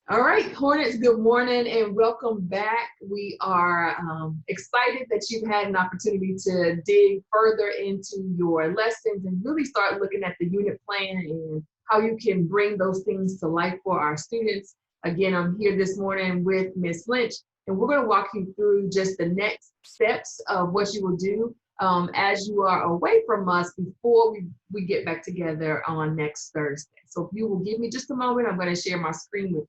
All right, Hornets, good morning and welcome back. We are excited that you've had an opportunity to dig further into your lessons and really start looking at the unit plan and how you can bring those things to life for our students. Again, I'm here this morning with Ms. Lynch, and we're going to walk you through just the next steps of what you will do as you are away from us before we get back together on next Thursday. So if you will give me just a moment, I'm going to share my screen with you.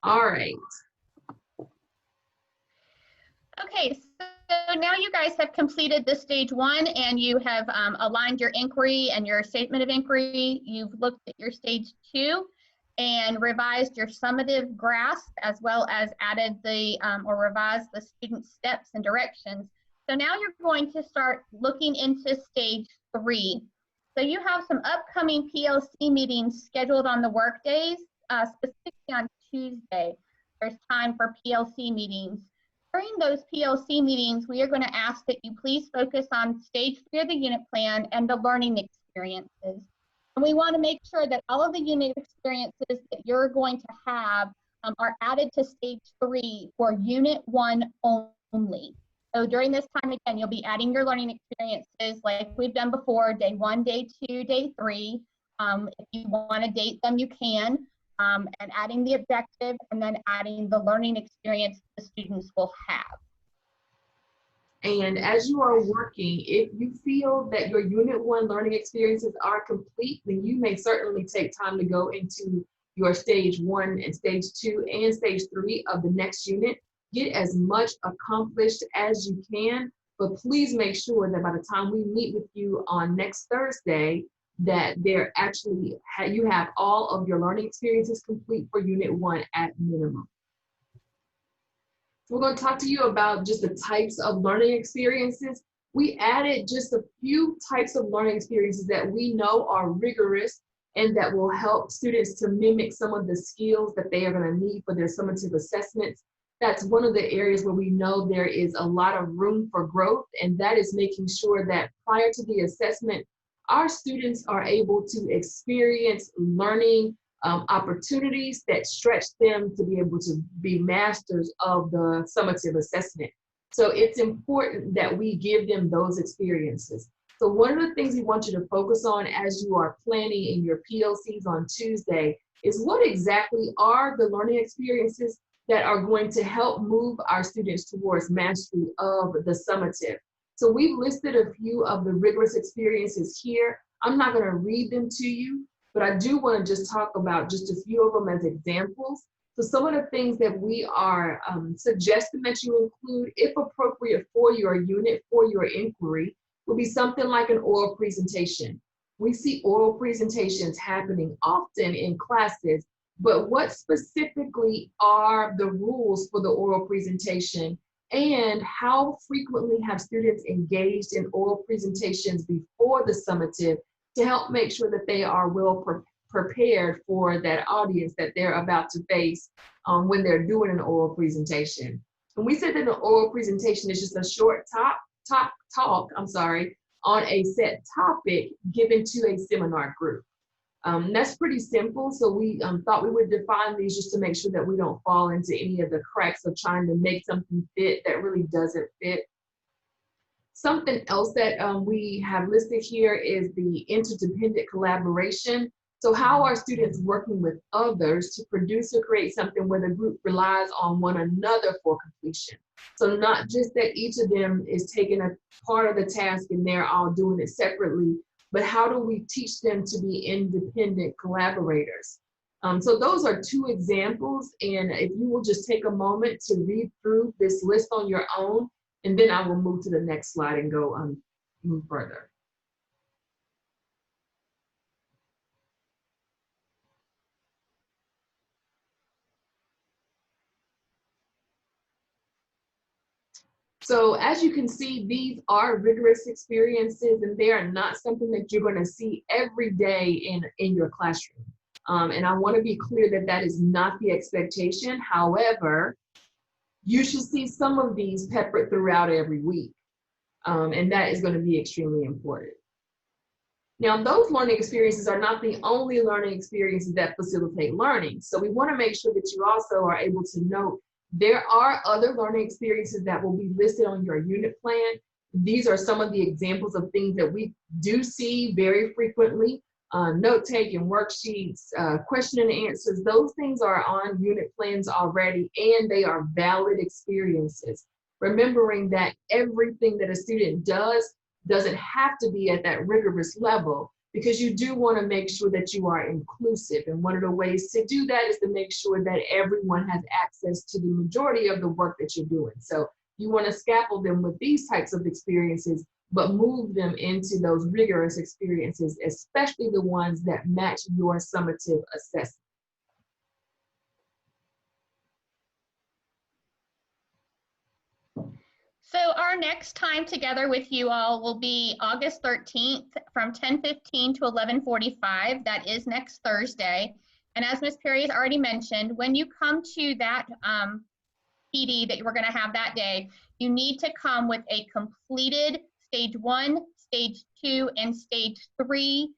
All right. Okay, so now you guys have completed the stage one and you have aligned your inquiry and your statement of inquiry. You've looked at your stage two and revised your summative grasp as well as added the or revised the student steps and directions. So now you're going to start looking into stage three. So you have some upcoming PLC meetings scheduled on the work days, specifically on Tuesday. There's time for PLC meetings. During those PLC meetings, we are going to ask that you please focus on stage three of the unit plan and the learning experiences. And we want to make sure that all of the unit experiences that you're going to have are added to stage three for unit one only. So during this time, again, you'll be adding your learning experiences like we've done before, day one, day two, day three. If you want to date them, you can. And adding the objective and then adding the learning experience the students will have. And as you are working, if you feel that your unit one learning experiences are complete, then you may certainly take time to go into your stage one and stage two and stage three of the next unit. Get as much accomplished as you can, but please make sure that by the time we meet with you on next Thursday, that they're actually, you have all of your learning experiences complete for unit one at minimum. So we're going to talk to you about just the types of learning experiences. We added just a few types of learning experiences that we know are rigorous and that will help students to mimic some of the skills that they are going to need for their summative assessments. That's one of the areas where we know there is a lot of room for growth, and that is making sure that prior to the assessment, our students are able to experience learning opportunities that stretch them to be able to be masters of the summative assessment. So it's important that we give them those experiences. So one of the things we want you to focus on as you are planning in your PLCs on Tuesday is what exactly are the learning experiences that are going to help move our students towards mastery of the summative. So we've listed a few of the rigorous experiences here. I'm not going to read them to you, but I do want to just talk about just a few of them as examples. So some of the things that we are suggesting that you include, if appropriate for your unit, for your inquiry, would be something like an oral presentation. We see oral presentations happening often in classes, but what specifically are the rules for the oral presentation? And how frequently have students engaged in oral presentations before the summative to help make sure that they are well prepared for that audience that they're about to face when they're doing an oral presentation. And we said that an oral presentation is just a short talk on a set topic given to a seminar group. That's pretty simple. So we thought we would define these just to make sure that we don't fall into any of the cracks of trying to make something fit that really doesn't fit. Something else that we have listed here is the interdependent collaboration. So how are students working with others to produce or create something where the group relies on one another for completion? So not just that each of them is taking a part of the task and they're all doing it separately, but how do we teach them to be independent collaborators? So those are two examples, and if you will just take a moment to read through this list on your own, and then I will move to the next slide and go move further. So as you can see, these are rigorous experiences, and they are not something that you're going to see every day in your classroom. And I want to be clear that that is not the expectation. However, you should see some of these peppered throughout every week. And that is going to be extremely important. Now, those learning experiences are not the only learning experiences that facilitate learning. So we want to make sure that you also are able to note there are other learning experiences that will be listed on your unit plan. These are some of the examples of things that we do see very frequently. Note-taking, worksheets, question and answers, those things are on unit plans already, and they are valid experiences. Remembering that everything that a student doesn't have to be at that rigorous level, because you do want to make sure that you are inclusive. And one of the ways to do that is to make sure that everyone has access to the majority of the work that you're doing. So you want to scaffold them with these types of experiences, but move them into those rigorous experiences, especially the ones that match your summative assessment. So our next time together with you all will be August 13th from 10:15 to 11:45. That is next Thursday. And as Ms. Perry has already mentioned, when you come to that PD that we're going to have that day, you need to come with a completed stage 1, stage 2, and stage 3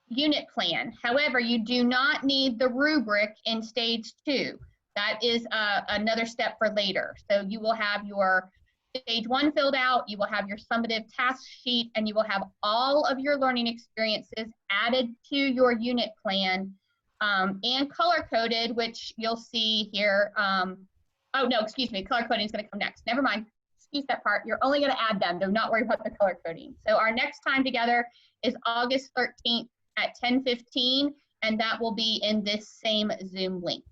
unit plan. However, you do not need the rubric in stage 2. That is another step for later. So you will have your stage 1 filled out, you will have your summative task sheet, and you will have all of your learning experiences added to your unit plan and color coded, which you'll see here. Oh no, excuse me, color coding is going to come next. Never mind, excuse that part. You're only going to add them. Do not worry about the color coding. So our next time together is August 13th at 10:15, and that will be in this same Zoom link.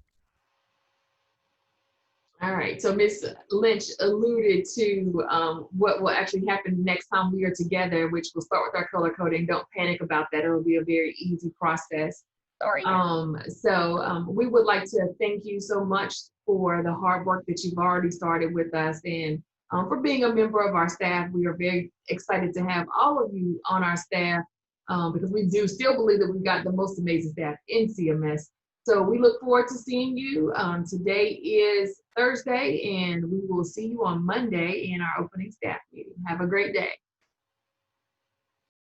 All right, so Ms. Lynch alluded to what will actually happen next time we are together, which will start with our color coding. Don't panic about that. It'll be a very easy process. Sorry. We would like to thank you so much for the hard work that you've already started with us, and for being a member of our staff. We are very excited to have all of you on our staff because we do still believe that we've got the most amazing staff in CMS. So we look forward to seeing you. Today is Thursday, and we will see you on Monday in our opening staff meeting. Have a great day.